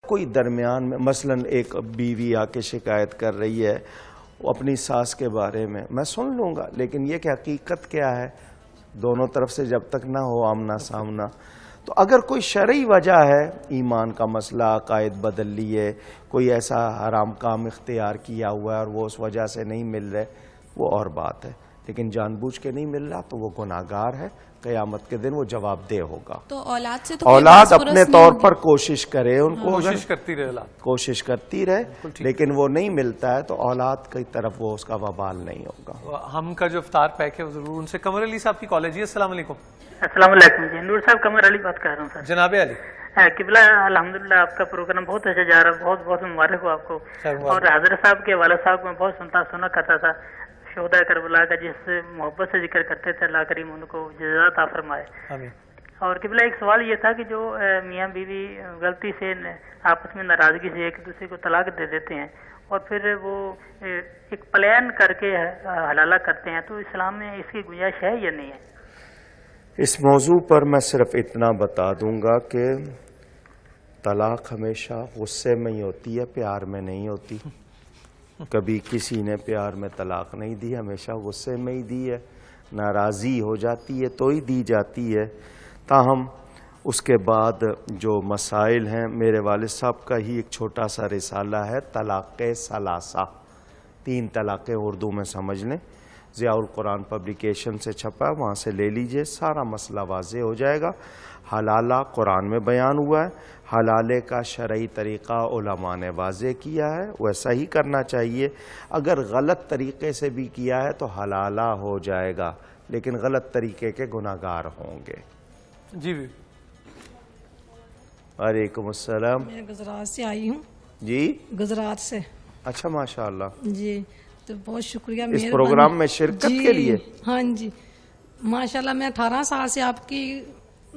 کوئی درمیان میں مثلاً ایک بیوی آ کے شکایت کر رہی ہے اپنی ساس کے بارے میں سن لوں گا، لیکن یہ کہ حقیقت کیا ہے دونوں طرف سے جب تک نہ ہو آمنا سامنا، تو اگر کوئی شرعی وجہ ہے، ایمان کا مسئلہ، عقائد بدل لیے، کوئی ایسا حرام کام اختیار کیا ہوا ہے اور وہ اس وجہ سے نہیں مل رہے، وہ اور بات ہے، لیکن جان بوجھ کے نہیں مل رہا تو وہ گناہگار ہے، قیامت کے دن وہ جواب دہ ہوگا۔ تو اولاد سے تو اولاد اپنے طور پر کوشش کرے، ان کو کوشش کرتی رہے، کوشش کرتی رہے، لیکن وہ نہیں ملتا ہے تو اولاد کی طرف وہ اس کا وبال نہیں ہوگا۔ ہم کا جو افطار پیک ہے وہ ضرور ان سے۔ قمر علی صاحب کی کالج۔ السلام علیکم۔ السلام علیکم جی، نور صاحب قمر علی بات کر رہا ہوں سر۔ جناب علی قبلہ الحمدللہ آپ کا پروگرام بہت اچھا جا رہا ہے، بہت بہت مبارک ہو آپ کو۔ اور حضرت صاحب کے والد صاحب کو میں بہت سنا کرتا تھا، شہداء کربلا کا جس محبت سے ذکر کرتے تھے، اللہ کریم ان کو جزا عطا فرمائے۔ آمین۔ اور قبلہ ایک سوال یہ تھا کہ جو میاں بیوی غلطی سے آپس میں ناراضگی سے ایک دوسرے کو طلاق دے دیتے ہیں اور پھر وہ ایک پلان کر کے حلالہ کرتے ہیں، تو اسلام میں اس کی گنجائش ہے یا نہیں ہے؟ اس موضوع پر میں صرف اتنا بتا دوں گا کہ طلاق ہمیشہ غصے میں ہی ہوتی ہے، پیار میں نہیں ہوتی۔ کبھی کسی نے پیار میں طلاق نہیں دی، ہمیشہ غصے میں ہی دی ہے، ناراضی ہو جاتی ہے تو ہی دی جاتی ہے۔ تاہم اس کے بعد جو مسائل ہیں، میرے والد صاحب کا ہی ایک چھوٹا سا رسالہ ہے طلاق ثلاثہ، 3 طلاقیں اردو میں سمجھ لیں، ضیاء القرآن پبلیکیشن سے چھپا ہے، وہاں سے لے لیجئے، سارا مسئلہ واضح ہو جائے گا۔ حلالہ قرآن میں بیان ہوا ہے، حلالے کا شرعی طریقہ علماء نے واضح کیا ہے، ویسا ہی کرنا چاہیے۔ اگر غلط طریقے سے بھی کیا ہے تو حلالہ ہو جائے گا، لیکن غلط طریقے کے گناہگار ہوں گے۔ جی بھی وعلیکم السلام۔ میں گجرات سے آئی ہوں۔ جی گجرات سے۔ اچھا ماشاءاللہ۔ جی تو بہت شکریہ اس پروگرام میں شرکت کے لیے۔ ہاں جی ماشاءاللہ، میں 18 سال سے آپ کی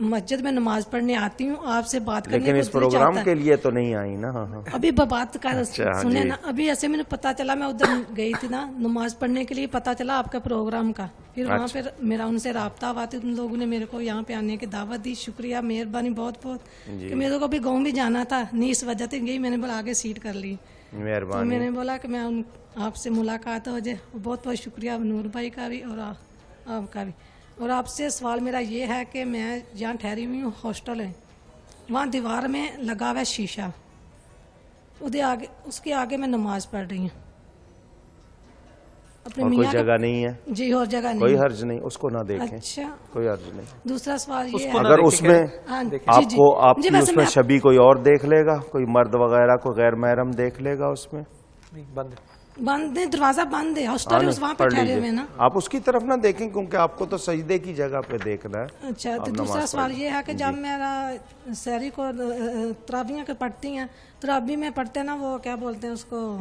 مسجد میں نماز پڑھنے آتی ہوں، آپ سے بات کرنے لیکن اس پروگرام کے لیے تو نہیں آئی نا؟ ابھی بات کر سنیں نا، ابھی ایسے میں نے پتا چلا، میں ادھر گئی تھی نا نماز پڑھنے کے لیے، پتا چلا آپ کا پروگرام کا، پھر وہاں پہ میرا ان سے رابطہ ہوا تو ان لوگوں نے میرے کو یہاں پہ آنے کی دعوت دی۔ شکریہ، مہربانی بہت بہت، کہ میرے کو بھی گاؤں بھی جانا تھا، نہیں اس وجہ سے گئی، میں نے بولا آگے سیٹ کر لی، تو میں نے بولا کہ میں آپ سے ملاقات ہو جائے۔ بہت بہت شکریہ نور بھائی کا بھی اور آپ کا بھی۔ اور آپ سے سوال میرا یہ ہے کہ میں جہاں ٹھہری ہوئی ہوں ہاسٹل ہے، وہاں دیوار میں لگا ہوا ہے شیشہ، اس کے آگے میں نماز پڑھ رہی ہوں۔ اور کوئی جگہ نہیں ہے؟ جی اور جگہ نہیں، کوئی حرج نہیں، اس کو نہ دیکھیں۔ اچھا، کوئی حرج نہیں۔ دوسرا سوال یہ ہے اگر اس میں آپ کی اس میں شبیہ کوئی اور دیکھ لے گا، کوئی مرد وغیرہ کوئی غیر محرم دیکھ لے گا، اس میں بند ہے، دروازہ بند ہے، ہاسٹل وہاں پہ ٹھہرے ہوئے نا، آپ اس کی طرف نہ دیکھیں کیونکہ آپ کو تو سجدے کی جگہ پہ دیکھنا ہے۔ اچھا، تو دوسرا سوال یہ ہے کہ جب میرا سحری کو تراویحیں کے پڑھتی ہیں، تراویح میں پڑھتے ہیں نا، وہ کیا بولتے ہیں اس کو،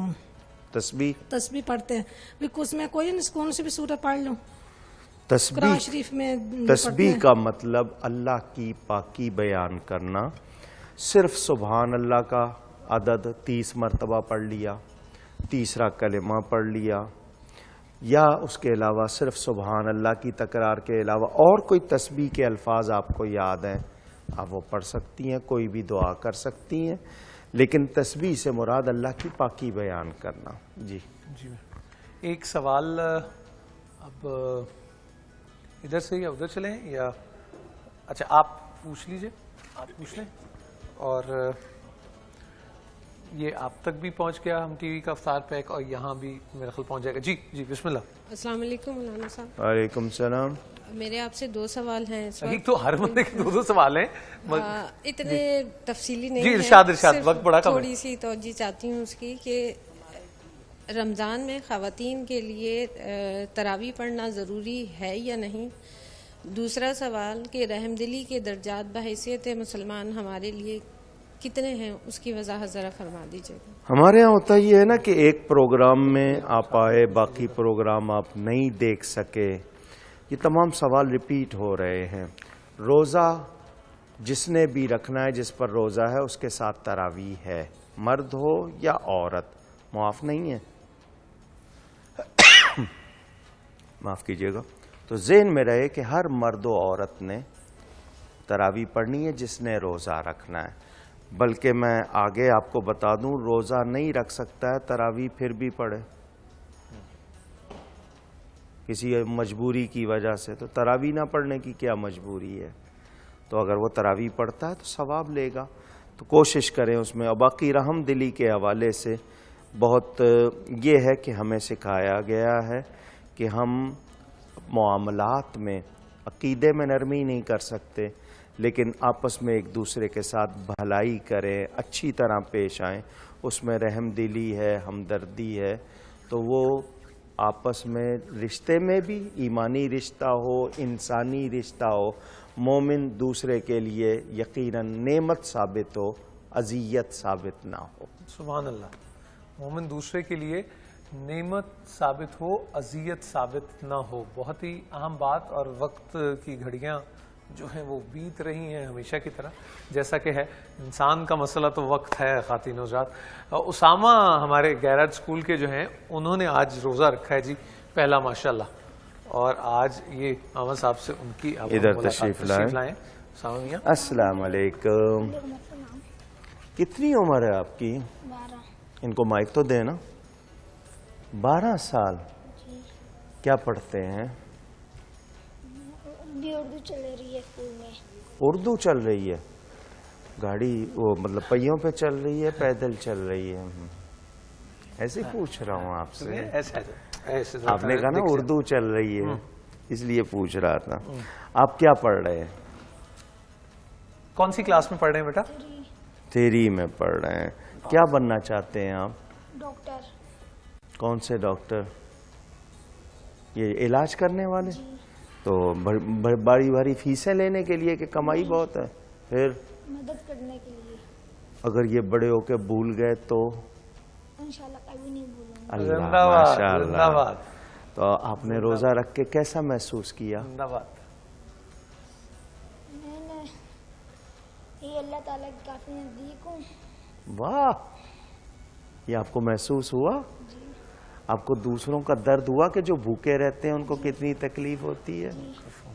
تسبیح پڑھتے ہیں، اس میں کوئی کون سی بھی سورت پڑھ لوں؟ قرآن شریف میں تسبیح کا مطلب اللہ کی پاکی بیان کرنا، صرف سبحان اللہ کا عدد 30 مرتبہ پڑھ لیا، تیسرا کلمہ پڑھ لیا، یا اس کے علاوہ صرف سبحان اللہ کی تکرار کے علاوہ اور کوئی تسبیح کے الفاظ آپ کو یاد ہیں، آپ وہ پڑھ سکتی ہیں، کوئی بھی دعا کر سکتی ہیں، لیکن تسبیح سے مراد اللہ کی پاکی بیان کرنا۔ جی ایک سوال، اب ادھر سے یا ادھر چلیں یا اچھا آپ پوچھ لیجئے، آپ پوچھ لیں، اور یہ آپ تک بھی پہنچ گیا ہم ٹی وی کا افطار پیک، اور یہاں بھی میرا خیال پہنچ جائے گا۔ جی بسم اللہ۔ السلام علیکم مولانا صاحب۔ وعلیکم السلام۔ میرے آپ سے 2 سوال ہیں اس وقت۔ ایک تو ہر بندے کے 2 سوال ہیں، اتنے تفصیلی نہیں جی ہیں، ارشاد، وقت بڑا کم ہے۔ تھوڑی سی توجہ چاہتی ہوں اس کی کہ رمضان میں خواتین کے لیے تراویح پڑھنا ضروری ہے یا نہیں؟ دوسرا سوال کہ رحم دلی کے درجات بحیثیت مسلمان ہمارے لیے کتنے ہیں، اس کی وضاحت ذرا فرما دیجیے گا۔ ہمارے یہاں ہوتا یہ ہے نا کہ ایک پروگرام میں آپ آئے، باقی پروگرام آپ نہیں دیکھ سکے، یہ تمام سوال ریپیٹ ہو رہے ہیں۔ روزہ جس نے بھی رکھنا ہے، جس پر روزہ ہے، اس کے ساتھ تراویح ہے، مرد ہو یا عورت، معاف نہیں ہے، معاف کیجیے گا۔ تو ذہن میں رہے کہ ہر مرد و عورت نے تراویح پڑھنی ہے جس نے روزہ رکھنا ہے۔ بلکہ میں آگے آپ کو بتا دوں روزہ نہیں رکھ سکتا ہے تراویح پھر بھی پڑھے کسی مجبوری کی وجہ سے، تو تراویح نہ پڑھنے کی کیا مجبوری ہے؟ تو اگر وہ تراویح پڑھتا ہے تو ثواب لے گا، تو کوشش کریں اس میں۔ اور باقی رحم دلی کے حوالے سے بہت یہ ہے کہ ہمیں سکھایا گیا ہے کہ ہم معاملات میں عقیدے میں نرمی نہیں کر سکتے، لیکن آپس میں ایک دوسرے کے ساتھ بھلائی کریں، اچھی طرح پیش آئیں، اس میں رحم دلی ہے، ہمدردی ہے، تو وہ آپس میں رشتے میں بھی ایمانی رشتہ ہو، انسانی رشتہ ہو، مومن دوسرے کے لیے یقیناً نعمت ثابت ہو، اذیت ثابت نہ ہو۔ سبحان اللہ، مومن دوسرے کے لیے نعمت ثابت ہو، اذیت ثابت نہ ہو، بہت ہی اہم بات۔ اور وقت کی گھڑیاں جو ہیں وہ بیت رہی ہیں ہمیشہ کی طرح، جیسا کہ ہے انسان کا مسئلہ تو وقت ہے خواتین حضرات۔ اسامہ ہمارے گیراج اسکول کے جو ہیں انہوں نے آج روزہ رکھا ہے جی، پہلا ماشاءاللہ، اور آج یہ احمد صاحب سے ان کی ادھر تشریف لائیں۔ اسامہ میاں السلام علیکم، کتنی عمر ہے آپ کی؟ 12۔ ان کو مائک تو دے نا۔ 12 سال، کیا پڑھتے ہیں؟ بھی اردو چل رہی ہے اسکول میں۔ اردو چل رہی ہے، گاڑی وہ مطلب پہیوں پہ چل رہی ہے، پیدل چل رہی ہے؟ ایسے پوچھ رہا ہوں آپ سے، آپ نے کہا نا اردو چل رہی ہے اس لیے پوچھ رہا تھا۔ آپ کیا پڑھ رہے ہیں؟ کون سی کلاس میں پڑھ رہے ہیں بیٹا؟ 3 میں پڑھ رہے ہیں۔ کیا بننا چاہتے ہیں آپ؟ ڈاکٹر۔ کون سے ڈاکٹر؟ یہ علاج کرنے والے؟ تو بڑی بڑی فیسیں لینے کے لیے کہ کمائی بہت ہے؟ پھر مدد کرنے کے لیے۔ اگر یہ بڑے ہو کے بھول گئے تو؟ انشاءاللہ کبھی نہیں بھولوں گا۔ اللہ ماشاء اللہ۔ تو آپ نے روزہ رکھ کے کیسا محسوس کیا؟ میں نے یہ اللہ تعالیٰ کے کافی نزدیک ہوں۔ واہ، یہ آپ کو محسوس ہوا؟ آپ کو دوسروں کا درد ہوا کہ جو بھوکے رہتے ہیں ان کو کتنی تکلیف ہوتی ہے؟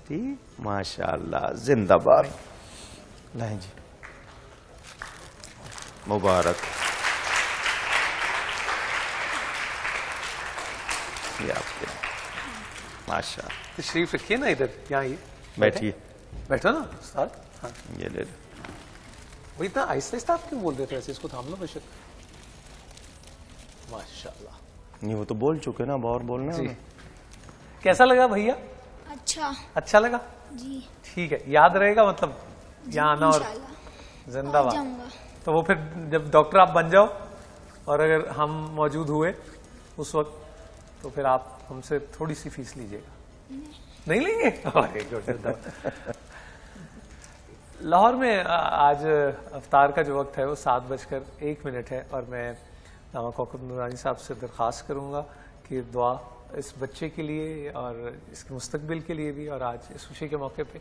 جی ماشاء اللہ، زندہ باد۔ لائیں جی، مبارک۔ یہ آپ کے ماشاء اللہ، تشریف رکھیے نا ادھر، یہاں یہ بیٹھیے، بیٹھو نا استاد۔ ہاں یہ لے لیں۔ وہ اتنا آہستہ آہستہ آپ کیوں بول دیتے ایسے؟ اس کو تھام لو بے شک۔ ماشاء اللہ، نہیں وہ تو بول چکے نا، اب اور بولنا ہے جی۔ ہمیں۔ کیسا لگا بھیا؟ اچھا اچھا لگا؟ جی، ٹھیک ہے، یاد رہے گا مطلب یہاں آنا اور انشاءاللہ زندہ آ باد۔ جاؤں گا۔ تو وہ پھر جب ڈاکٹر آپ بن جاؤ اور اگر ہم موجود ہوئے اس وقت تو پھر آپ ہم سے تھوڑی سی فیس لیجیے گا۔ نہیں لیں گے؟ لاہور میں آج افطار کا جو وقت ہے وہ 7:01 ہے، اور میں علامہ کوکب نورانی صاحب سے درخواست کروں گا کہ دعا اس بچے کے لیے اور اس کے مستقبل کے لیے بھی، اور آج اس خوشی کے موقع پہ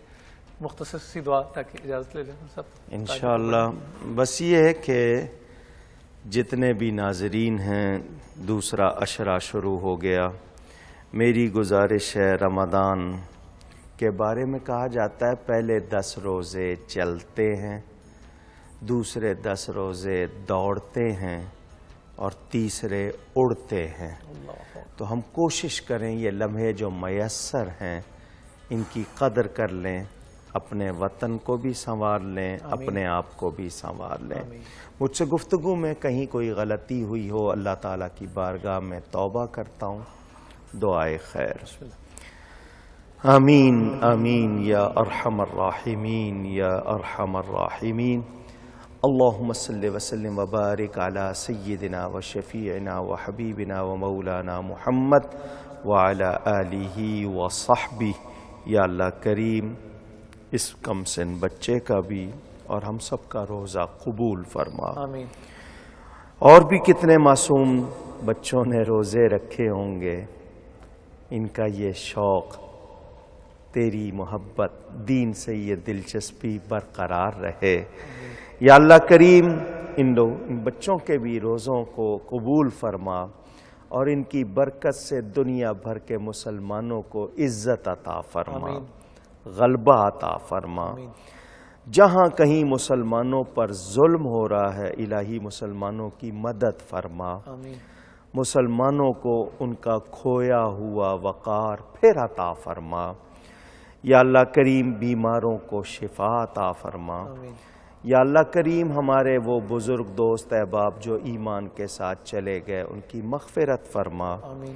مختصر سی دعا، تاکہ اجازت لے لیں سب انشاءاللہ۔ بس یہ ہے کہ جتنے بھی ناظرین ہیں، دوسرا عشرہ شروع ہو گیا، میری گزارش ہے رمضان کے بارے میں کہا جاتا ہے پہلے 10 روزے چلتے ہیں، دوسرے 10 روزے دوڑتے ہیں، اور تیسرے اڑتے ہیں۔ تو ہم کوشش کریں یہ لمحے جو میسر ہیں ان کی قدر کر لیں، اپنے وطن کو بھی سنوار لیں، اپنے آپ کو بھی سنوار لیں۔ مجھ سے گفتگو میں کہیں کوئی غلطی ہوئی ہو، اللہ تعالیٰ کی بارگاہ میں توبہ کرتا ہوں، دعائے خیر۔ آمین آمین یا ارحم الراحمین یا ارحم الراحمین۔ اللہم صلی وسلم وبارک علی سیدنا و شفیعنا و حبیبنا و مولانا محمد وعلی آلہ و صحبہ۔ یا اللہ کریم اس کم سن بچے کا بھی اور ہم سب کا روزہ قبول فرما۔ آمین۔ اور بھی کتنے معصوم بچوں نے روزے رکھے ہوں گے، ان کا یہ شوق، تیری محبت، دین سے یہ دلچسپی برقرار رہے۔ یا اللہ کریم ان بچوں کے بھی روزوں کو قبول فرما، اور ان کی برکت سے دنیا بھر کے مسلمانوں کو عزت عطا فرما، غلبہ عطا فرما۔ جہاں کہیں مسلمانوں پر ظلم ہو رہا ہے الہی مسلمانوں کی مدد فرما، آمین۔ مسلمانوں کو ان کا کھویا ہوا وقار پھر عطا فرما، یا اللہ کریم بیماروں کو شفا عطا فرما، آمین۔ یا اللہ کریم ہمارے وہ بزرگ دوست احباب جو ایمان کے ساتھ چلے گئے ان کی مغفرت فرما، آمین۔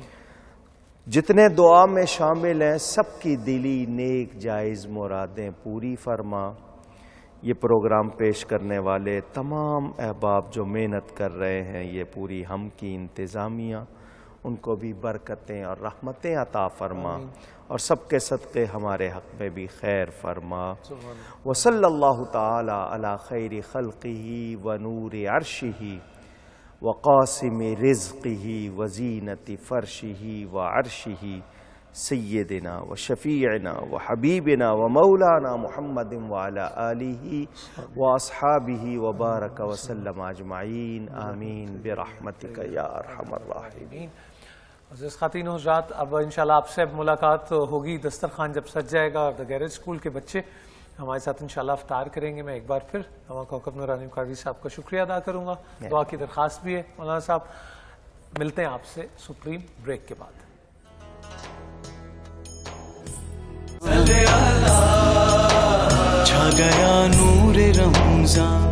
جتنے دعا میں شامل ہیں سب کی دلی نیک جائز مرادیں پوری فرما۔ یہ پروگرام پیش کرنے والے تمام احباب جو محنت کر رہے ہیں، یہ پوری ہم کی انتظامیہ، ان کو بھی برکتیں اور رحمتیں عطا فرما، اور سب کے صدقے ہمارے حق میں بھی خیر فرما۔ وصلی اللہ تعالی علی خیر خلقہ ونور عرشہ وقاسم رزقہ وزینت فرشہ وعرشہ سیدنا وشفیعنا وحبیبنا ومولانا محمد وعلی آلہ واصحابہ وبارک وسلم اجمعین، آمین برحمتک یا ارحم الراحمین۔ عزیز خواتین و حضرات، اب انشاءاللہ آپ سے ملاقات ہوگی، دسترخوان جب سج جائے گا اور دا گیرج اسکول کے بچے ہمارے ساتھ انشاءاللہ افطار کریں گے۔ میں ایک بار پھر علامہ کوکب نورانی قادری صاحب کا شکریہ ادا کروں گا، دعا کی درخواست بھی ہے مولانا صاحب۔ ملتے ہیں آپ سے سپریم بریک کے بعد۔ چھا گیا نور رمضان